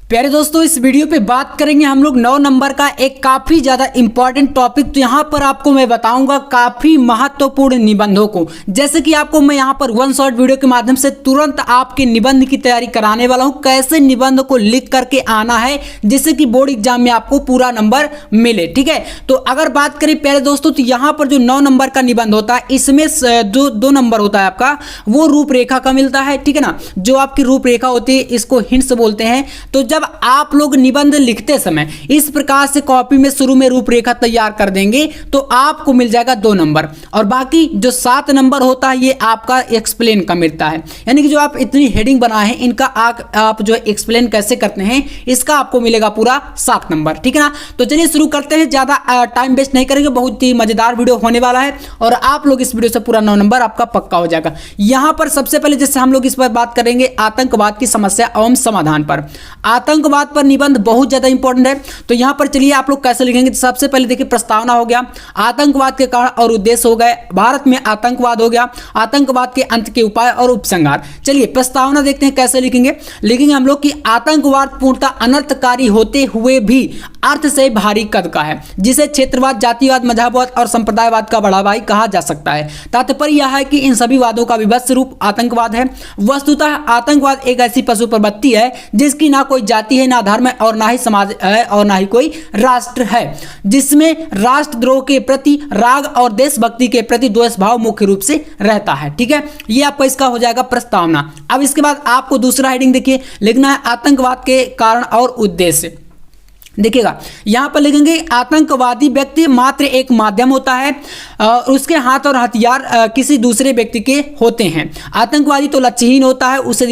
प्यारे दोस्तों, इस वीडियो पे बात करेंगे हम लोग 9 नंबर का एक काफ़ी ज़्यादा इंपॉर्टेंट टॉपिक। तो यहाँ पर आपको मैं बताऊंगा काफ़ी महत्वपूर्ण निबंधों को, जैसे कि आपको मैं यहाँ पर वन शॉट वीडियो के माध्यम से तुरंत आपके निबंध की तैयारी कराने वाला हूँ, कैसे निबंध को लिख करके आना है जिससे कि बोर्ड एग्जाम में आपको पूरा नंबर मिले। ठीक है, तो अगर बात करें प्यारे दोस्तों, तो यहाँ पर जो 9 नंबर का निबंध होता है, इसमें जो 2 नंबर होता है आपका, वो रूपरेखा का मिलता है। ठीक है ना, जो आपकी रूपरेखा होती है इसको हिंट्स बोलते हैं। तो जब आप लोग निबंध लिखते समय इस प्रकार से कॉपी में शुरू में रूपरेखा तैयार कर देंगे तो आपको मिल जाएगा 2 नंबर, और बाकी जो 7 नंबर होता है ये आपका एक्सप्लेन का मिलता है। यानी कि जो आप इतनी हेडिंग बनाए हैं इनका आप जो एक्सप्लेन कैसे करते हैं इसका आपको मिलेगा पूरा 7 नंबर। ठीक है ना, तो चलिए शुरू करते हैं, ज्यादा टाइम वेस्ट नहीं करेंगे, बहुत ही मजेदार वीडियो होने वाला है और आप लोग इस वीडियो से पूरा 9 नंबर आपका पक्का हो जाएगा। यहां पर सबसे पहले जैसे हम लोग इस पर बात करेंगे आतंकवाद की समस्या एवं समाधान पर। आतंकवाद पर निबंध बहुत ज्यादा इंपॉर्टेंट है, तो यहां पर चलिए आप लोग कैसे लिखेंगे। सबसे पहले देखिए, प्रस्तावना हो गया, आतंकवाद के कारण और उद्देश्य हो गए, भारत में आतंकवाद हो गया, आतंकवाद के अंत के उपाय और उपसंहार। चलिए प्रस्तावना देखते हैं कैसे लिखेंगे हम लोग कि आतंकवाद पूर्णतः अनर्थकारी होते हुए भी अर्थ से भारी कद का है, जिसे क्षेत्रवाद, जातिवाद, मजहबवाद और संप्रदायवाद का बढ़ावा कहा जा सकता है। तात्पर्य यह है कि इन सभी वादों का विभत्स रूप आतंकवाद है। वस्तुतः आतंकवाद एक ऐसी पशु प्रवृत्ति है जिसकी ना कोई जाति है, ना धर्म है और ना ही समाज है और ना ही कोई राष्ट्र है, जिसमें राष्ट्रद्रोह के प्रति राग और देशभक्ति के प्रति द्वेष भाव मुख्य रूप से रहता है। ठीक है, ये आपका इसका हो जाएगा प्रस्तावना। अब इसके बाद आपको दूसरा हेडिंग देखिए, लिखना है आतंकवाद के कारण और उद्देश्य। देखिएगा यहां पर लिखेंगे आतंकवादी व्यक्ति मात्र एक माध्यम होता है, उसके हाथ और हथियार किसी दूसरे व्यक्ति के होते हैं। आतंकवादी तो लक्ष्यहीन होता है, उसे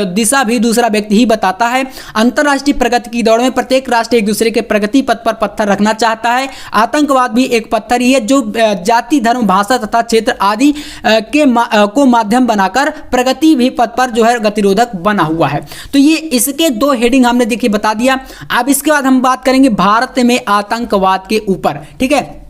दिशा भी दूसरा व्यक्ति ही बताता है। अंतरराष्ट्रीय प्रगति की दौड़ में प्रत्येक राष्ट्र एक दूसरे के प्रगति पथ पर पत्थर रखना चाहता है। आतंकवाद भी एक पत्थर ही है जो जाति, धर्म, भाषा तथा क्षेत्र आदि को माध्यम बनाकर प्रगति भी पथ पर जो है गतिरोधक बना हुआ है। तो ये इसके 2 हेडिंग हमने देखिए बता दिया। अब इसके बाद हम बात करेंगे भारत में आतंकवाद के ऊपर। ठीक है,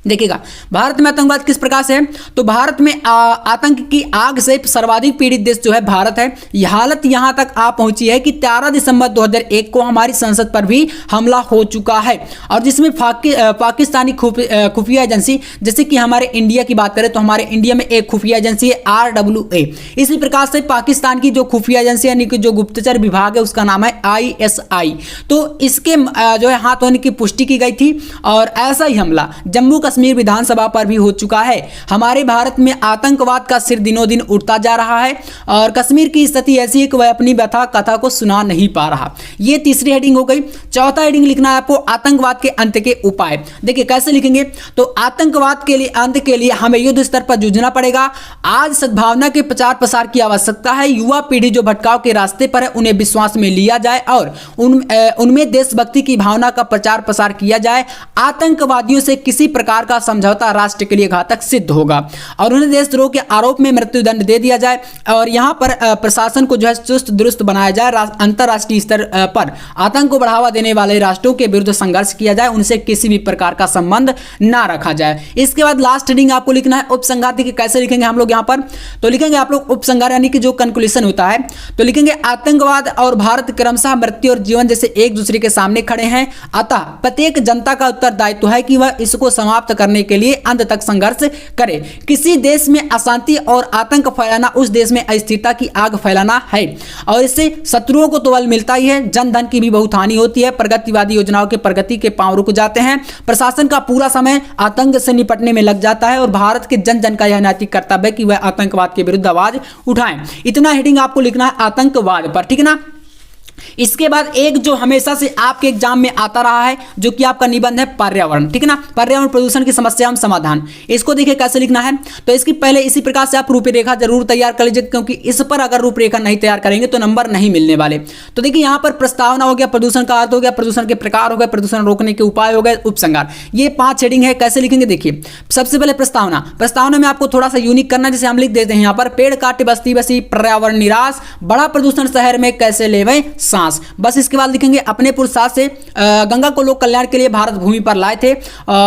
देखिएगा भारत में आतंकवाद किस प्रकार से है, तो भारत में आतंक की आग से सर्वाधिक पीड़ित देश जो है भारत है। यह हालत यहां तक आ पहुंची है कि 13 दिसंबर 2001 को हमारी संसद पर भी हमला हो चुका है, और जिसमें पाकिस्तानी खुफिया एजेंसी, जैसे कि हमारे इंडिया की बात करें तो हमारे इंडिया में एक खुफिया एजेंसी है RWA। इसी प्रकार से पाकिस्तान की जो खुफिया एजेंसी यानी कि जो गुप्तचर विभाग है उसका नाम है ISI। तो इसके जो है हाथ होने की पुष्टि की गई थी, और ऐसा ही हमला जम्मू कश्मीर विधानसभा पर भी हो चुका है। हमारे भारत में आतंकवाद का सिर दिनों दिन उठता जा रहा है, और कश्मीर की स्थिति ऐसी है कि वह अपनी व्यथा कथा को सुना नहीं पा रहा। ये तीसरी हेडिंग हो गई। चौथा हेडिंग लिखना है आपको आतंकवाद के अंत के उपाय। देखिए कैसे लिखेंगे, तो आतंकवाद के लिए अंत के लिए हमें युद्ध स्तर पर जूझना पड़ेगा। आज सद्भावना के प्रचार प्रसार की आवश्यकता है। युवा पीढ़ी जो भटकाव के रास्ते पर है उन्हें विश्वास में लिया जाए और उनमें देशभक्ति की भावना का प्रचार प्रसार किया जाए। आतंकवादियों से किसी प्रकार का समझौता राष्ट्र के लिए घातक सिद्ध होगा, और उन्हें देशद्रोह के आरोप में मृत्युदंड दे दिया जाए, और यहां पर प्रशासन को जो है चुस्त दुरुस्त बनाया जाए। अंतरराष्ट्रीय स्तर पर आतंक को बढ़ावा देने वाले राष्ट्रों के विरुद्ध संघर्ष किया जाए, उनसे किसी भी प्रकार का संबंध ना रखा जाए। इसके बाद लास्ट हेडिंग आपको लिखना है उपसंहार। देखिए कैसे लिखेंगे हम लोग यहां पर, तो लिखेंगे आप लोग उपसंहार यानी कि जो कंक्लूजन होता है, तो लिखेंगे आतंकवाद और भारत क्रमशः मृत्यु और जीवन जैसे एक दूसरे के सामने खड़े हैं, अतः प्रत्येक जनता का उत्तरदायित्व है कि वह इसको समाप्त करने के लिए अंत तक संघर्ष करे। किसी देश में अशांति और आतंक फैलाना उस देश में अस्थिरता की आग फैलाना है, और इससे शत्रुओं को तो बल मिलता ही है, जन धन की भी बहुत हानि होती है, प्रगतिवादी योजनाओं के प्रगति के पांव रुक जाते हैं, प्रशासन का पूरा समय आतंक से निपटने में लग जाता है, और भारत के जन जन का यह नैतिक कर्तव्य है कि वह आतंकवाद के विरुद्ध आवाज उठाएं। इतना हेडिंग आपको लिखना है आतंकवाद पर। ठीक है ना, इसके बाद एक जो हमेशा से आपके एग्जाम में आता रहा है जो कि आपका निबंध है पर्यावरण। ठीक है ना, पर्यावरण प्रदूषण की समस्या एवं समाधान। इसको देखिए कैसे लिखना है, तो इसकी पहले इसी प्रकार से आप रूपरेखा जरूर तैयार कर लीजिए, क्योंकि इस पर अगर रूपरेखा नहीं तैयार करेंगे तो नंबर नहीं मिलने वाले। तो देखिए यहाँ पर प्रस्तावना हो गया, प्रदूषण का अर्थ हो गया, प्रदूषण के प्रकार हो गए, प्रदूषण रोकने के उपाय हो गए, उपसंहार। ये 5 हेडिंग है। कैसे लिखेंगे देखिए, सबसे पहले प्रस्तावना में आपको थोड़ा सा यूनिक करना, जैसे हम लिख देते हैं यहाँ पर पेड़ काटे बस्ती बसी, पर्यावरण निराश, बड़ा प्रदूषण शहर में कैसे लेवें सांस। बस इसके बाद लिखेंगे अपने पुरुषार्थ से गंगा को लोक कल्याण के लिए भारत भूमि पर लाए थे।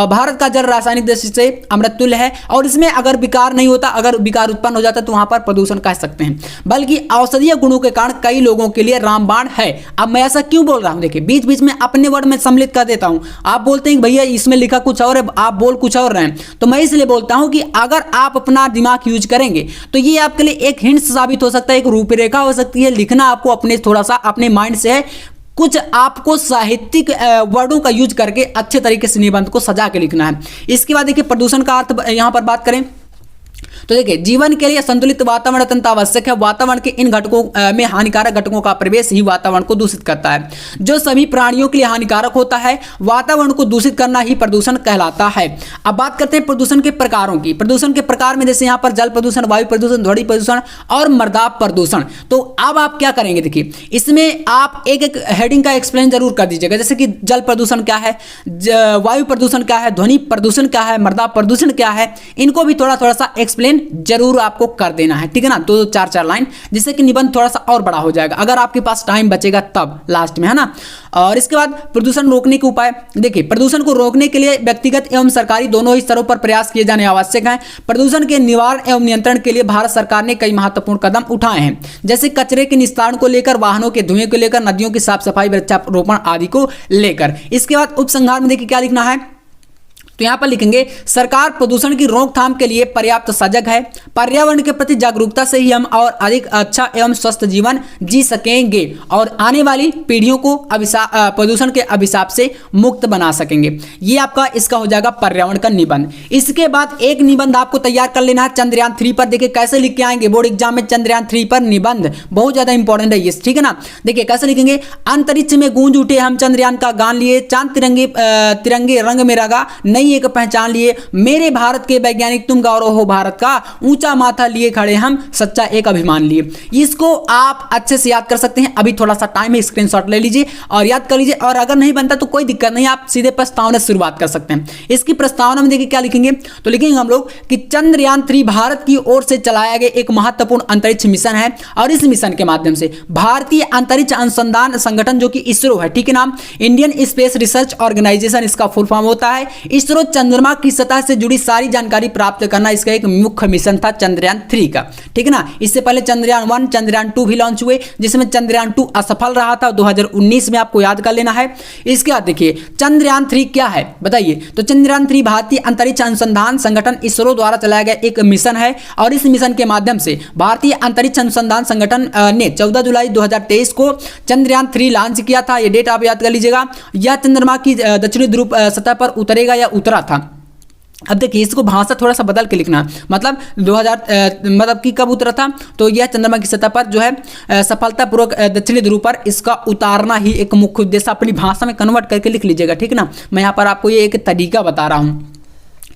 भारत का जल रासायनिक दृष्टि से अमृत तुल्य है और इसमें अगर विकार नहीं होता, अगर विकार उत्पन्न हो जाता तो वहां पर प्रदूषण कह सकते हैं, बल्कि औषधीय गुणों के कारण कई लोगों के लिए रामबाण है। अब मैं ऐसा क्यों बोल रहा हूं, देखिए बीच बीच में अपने वर्ड में सम्मिलित कर देता हूं। आप बोलते हैं भैया इसमें लिखा कुछ और है, आप बोल कुछ और रहे हैं, तो मैं इसलिए बोलता हूं कि अगर आप अपना दिमाग यूज करेंगे तो ये आपके लिए एक हिंट साबित हो सकता है, एक रूपरेखा हो सकती है। लिखना आपको अपने थोड़ा सा अपने माइंड से है, कुछ आपको साहित्यिक वर्डों का यूज करके अच्छे तरीके से निबंध को सजा के लिखना है। इसके बाद देखिए प्रदूषण का अर्थ यहां पर बात करें तो देखिए जीवन के लिए संतुलित वातावरण अत्यंत आवश्यक है। वातावरण के इन घटकों में हानिकारक घटकों का प्रवेश ही वातावरण को दूषित करता है, जो सभी प्राणियों के लिए हानिकारक होता है। वातावरण को दूषित करना ही प्रदूषण कहलाता है। अब बात करते हैं प्रदूषण के प्रकारों की। प्रदूषण के प्रकार में जैसे यहाँ पर जल प्रदूषण, वायु प्रदूषण, ध्वनि प्रदूषण और मृदा प्रदूषण। तो अब आप क्या करेंगे, देखिए इसमें आप एक एक हेडिंग का एक्सप्लेन जरूर कर दीजिएगा, जैसे कि जल प्रदूषण क्या है, वायु प्रदूषण क्या है, ध्वनि प्रदूषण क्या है, मृदा प्रदूषण क्या है, इनको भी थोड़ा थोड़ा सा एक्सप्लेन जरूर आपको कर देना है, ठीक है ना। दो चार चार लाइन, जिससे कि निबंध थोड़ा सा और बड़ा हो जाएगा, अगर आपके पास टाइम बचेगा तब लास्ट में, है ना। और इसके बाद प्रदूषण रोकने के उपाय। देखिए प्रदूषण को रोकने के लिए व्यक्तिगत एवं सरकारी दोनों ही स्तरों पर प्रयास किए जाने आवश्यक हैं। प्रदूषण के निवारण एवं नियंत्रण के लिए भारत सरकार ने कई महत्वपूर्ण कदम उठाए हैं, जैसे कचरे के निस्तारण को लेकर, वाहनों के धुएं को लेकर, नदियों की साफ सफाई, वृक्षारोपण आदि को लेकर। इसके बाद उपसंहार में देखिए क्या लिखना है, तो यहां पर लिखेंगे सरकार प्रदूषण की रोकथाम के लिए पर्याप्त सजग है। पर्यावरण के प्रति जागरूकता से ही हम और अधिक अच्छा एवं स्वस्थ जीवन जी सकेंगे और आने वाली पीढ़ियों को प्रदूषण के अभिशाप से मुक्त बना सकेंगे। ये आपका इसका हो जाएगा पर्यावरण का निबंध। इसके बाद एक निबंध आपको तैयार कर लेना है चंद्रयान 3 पर। देखिए कैसे लिख के आएंगे बोर्ड एग्जाम में, चंद्रयान 3 पर निबंध बहुत ज्यादा इंपॉर्टेंट है ये, ठीक है ना। देखिए कैसे लिखेंगे, अंतरिक्ष में गूंज उठे हम चंद्रयान का गान लिए, चांद तिरंगे रंग में रंगा, एक पहचान लिए, मेरे भारत के वैज्ञानिक तुम गौरव हो भारत का, ऊंचा माथा लिए खड़े हम, सच्चा एक अभिमान लिए। इसको आप अच्छे से याद कर सकते हैं, अभी थोड़ा सा टाइम है, स्क्रीनशॉट ले लीजिए और याद कर लीजिए, और अगर नहीं बनता तो कोई दिक्कत नहीं, आप सीधे प्रस्तावना से शुरुआत कर सकते हैं। इसकी प्रस्तावना में देखिए क्या लिखेंगे, तो लिखेंगे हम लोग कि चंद्रयान 3 भारत की ओर से चलाया गया एक महत्वपूर्ण अंतरिक्ष मिशन है और इस मिशन के माध्यम से भारतीय अंतरिक्ष अनुसंधान संगठन जो कि इसरो है, ठीक है नाम, इंडियन स्पेस रिसर्च ऑर्गेनाइजेशन इसका फुल फॉर्म होता है। इसरो चंद्रमा की सतह से जुड़ी सारी जानकारी प्राप्त करना इसका एक मुख्य मिशन था चंद्रयान 3 का, ठीक है ना। इससे पहले चंद्रयान 1, चंद्रयान 2 भी लॉन्च हुए, जिसमें चंद्रयान 2 असफल रहा था 2019 में, आपको याद कर लेना है। इसके बाद देखिए चंद्रयान 3 क्या है बताइए, तो चंद्रयान 3 भारतीय अंतरिक्ष अनुसंधान संगठन इसरो द्वारा चलाया गया एक मिशन है और इस मिशन के माध्यम से भारतीय अंतरिक्ष अनुसंधान संगठन ने 14 जुलाई 2023 को चंद्रयान 3 लॉन्च किया था। यह डेट आप याद कर लीजिएगा। यह चंद्रमा की दक्षिणी ध्रुव सतह पर उतरेगा या उतरा था। अब देखिए इसको भाषा थोड़ा सा बदल के लिखना, मतलब 2000 मतलब कि कब उतरा था, तो यह चंद्रमा की सतह पर जो है सफलतापूर्वक दक्षिणी ध्रुव पर इसका उतारना ही एक मुख्य उद्देश्य, अपनी भाषा में कन्वर्ट करके लिख लीजिएगा, ठीक है ना। मैं यहाँ पर आपको ये एक तरीका बता रहा हूँ।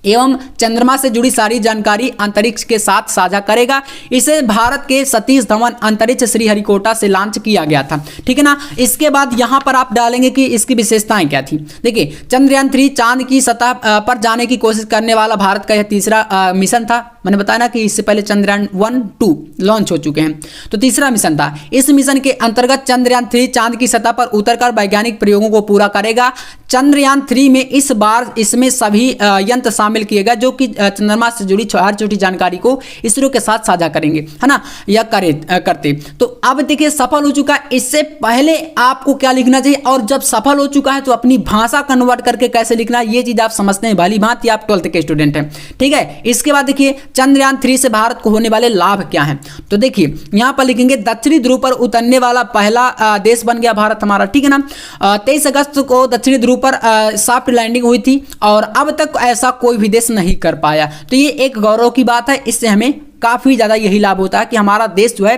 एवं चंद्रमा से जुड़ी सारी जानकारी अंतरिक्ष के साथ साझा करेगा। इसे भारत के सतीश धवन अंतरिक्ष श्रीहरिकोटा से लॉन्च किया गया था, ठीक है ना। इसके बाद यहां पर आप डालेंगे कि इसकी विशेषताएं क्या थी। देखिए चंद्रयान 3 चांद की सतह पर जाने की कोशिश करने वाला भारत का यह तीसरा मिशन था। मैंने बताया ना कि इससे पहले चंद्रयान 1, 2 लॉन्च हो चुके हैं, तो तीसरा मिशन था। इस मिशन के अंतर्गत चंद्रयान 3 चांद की सतह पर उतरकर वैज्ञानिक प्रयोगों को पूरा करेगा। चंद्रयान 3 में इस बार इसमें सभी यंत्र शामिल किए गए जो कि चंद्रमा से जुड़ी हर छोटी जानकारी को इसरो के साथ साझा करेंगे, है ना, या करते। तो अब देखिए सफल हो चुका है। इससे पहले आपको क्या लिखना चाहिए, और जब सफल हो चुका है तो अपनी भाषा कन्वर्ट करके कैसे लिखना है, ये चीज आप समझते हैं भली भांति, आप 12th के स्टूडेंट हैं, ठीक है। इसके बाद देखिए चंद्रयान 3 से भारत को होने वाले लाभ क्या हैं, तो देखिए यहां पर लिखेंगे दक्षिणी ध्रुव पर उतरने वाला पहला देश बन गया भारत हमारा, ठीक है ना। 23 अगस्त को दक्षिणी ध्रुव पर सॉफ्ट लैंडिंग हुई थी और अब तक ऐसा कोई भी देश नहीं कर पाया, तो ये एक गौरव की बात है। इससे हमें काफी ज्यादा यही लाभ होता है कि हमारा देश जो है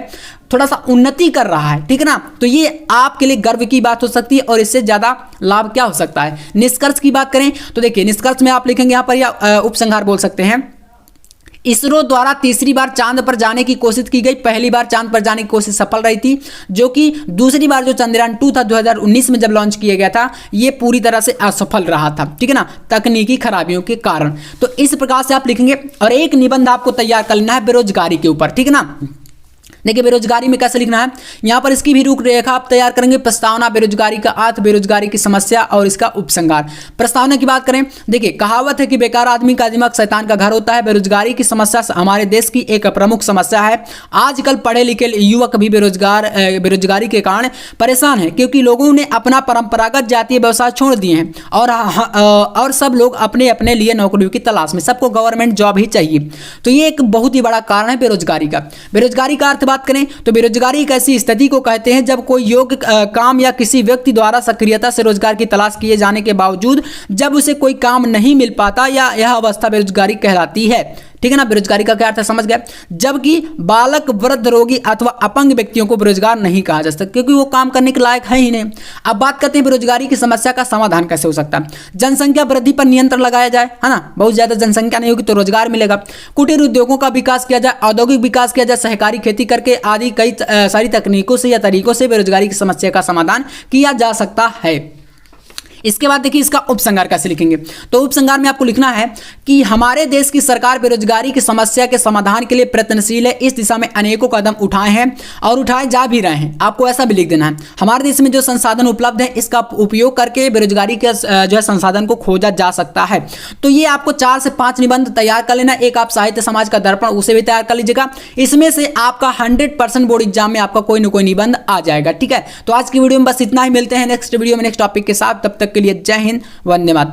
थोड़ा सा उन्नति कर रहा है, ठीक है ना। तो ये आपके लिए गर्व की बात हो सकती है और इससे ज्यादा लाभ क्या हो सकता है। निष्कर्ष की बात करें तो देखिए निष्कर्ष में आप लिखेंगे यहां पर, या उपसंहार बोल सकते हैं, इसरो द्वारा तीसरी बार चांद पर जाने की कोशिश की गई। पहली बार चांद पर जाने की कोशिश सफल रही थी, जो कि दूसरी बार जो चंद्रयान 2 था 2019 में जब लॉन्च किया गया था, ये पूरी तरह से असफल रहा था, ठीक है ना, तकनीकी खराबियों के कारण। तो इस प्रकार से आप लिखेंगे और एक निबंध आपको तैयार कर लेना है बेरोजगारी के ऊपर, ठीक है ना। देखिए बेरोजगारी में कैसे लिखना है, यहाँ पर इसकी भी रूपरेखा आप तैयार करेंगे। प्रस्तावना, बेरोजगारी का अर्थ, बेरोजगारी की समस्या और इसका उपसंहार। प्रस्तावना की बात करें, देखिए कहावत है कि बेकार आदमी का दिमाग शैतान का घर होता है। बेरोजगारी की समस्या हमारे देश की एक प्रमुख समस्या है। आजकल पढ़े लिखे युवक भी बेरोजगारी के कारण परेशान है, क्योंकि लोगों ने अपना परंपरागत जातीय व्यवसाय छोड़ दिए हैं और सब लोग अपने अपने लिए नौकरियों की तलाश में, सबको गवर्नमेंट जॉब ही चाहिए। तो ये एक बहुत ही बड़ा कारण है बेरोजगारी का। बेरोजगारी का अर्थ बात करें तो बेरोजगारी एक ऐसी स्थिति को कहते हैं जब कोई योग्य काम या किसी व्यक्ति द्वारा सक्रियता से रोजगार की तलाश किए जाने के बावजूद जब उसे कोई काम नहीं मिल पाता, या यह अवस्था बेरोजगारी कहलाती है। ठीक है ना। बेरोजगारी का क्या अर्थ है समझ गए। जबकि बालक, वृद्ध, रोगी अथवा अपंग व्यक्तियों को बेरोजगार नहीं कहा जा सकता, क्योंकि वो काम करने के लायक है ही नहीं। अब बात करते हैं बेरोजगारी की समस्या का समाधान कैसे हो सकता है। जनसंख्या वृद्धि पर नियंत्रण लगाया जाए, है ना। बहुत ज्यादा जनसंख्या नहीं होगी तो रोजगार मिलेगा। कुटीर उद्योगों का विकास किया जाए, औद्योगिक विकास किया जाए, सहकारी खेती करके आदि कई सारी तकनीकों से या तरीकों से बेरोजगारी की समस्या का समाधान किया जा सकता है। इसके बाद देखिए इसका उपसंहार कैसे लिखेंगे। तो उपसंहार में आपको लिखना है कि हमारे देश की सरकार बेरोजगारी की समस्या के समाधान के लिए प्रयत्नशील है। इस दिशा में अनेकों कदम उठाए हैं और उठाए जा भी रहे हैं। आपको ऐसा भी लिख देना है, हमारे देश में जो संसाधन उपलब्ध है इसका उपयोग करके बेरोजगारी के जो है संसाधन को खोजा जा सकता है। तो ये आपको 4 से 5 निबंध तैयार कर लेना। एक आप साहित्य समाज का दर्पण, उसे भी तैयार कर लीजिएगा। इसमें से आपका 100% बोर्ड एग्जाम में आपका कोई ना कोई निबंध आ जाएगा। ठीक है, तो आज की वीडियो में बस इतना ही। मिलते हैं नेक्स्ट वीडियो में नेक्स्ट टॉपिक के साथ। तब तक के लिए जय हिंद, वंदे मातरम।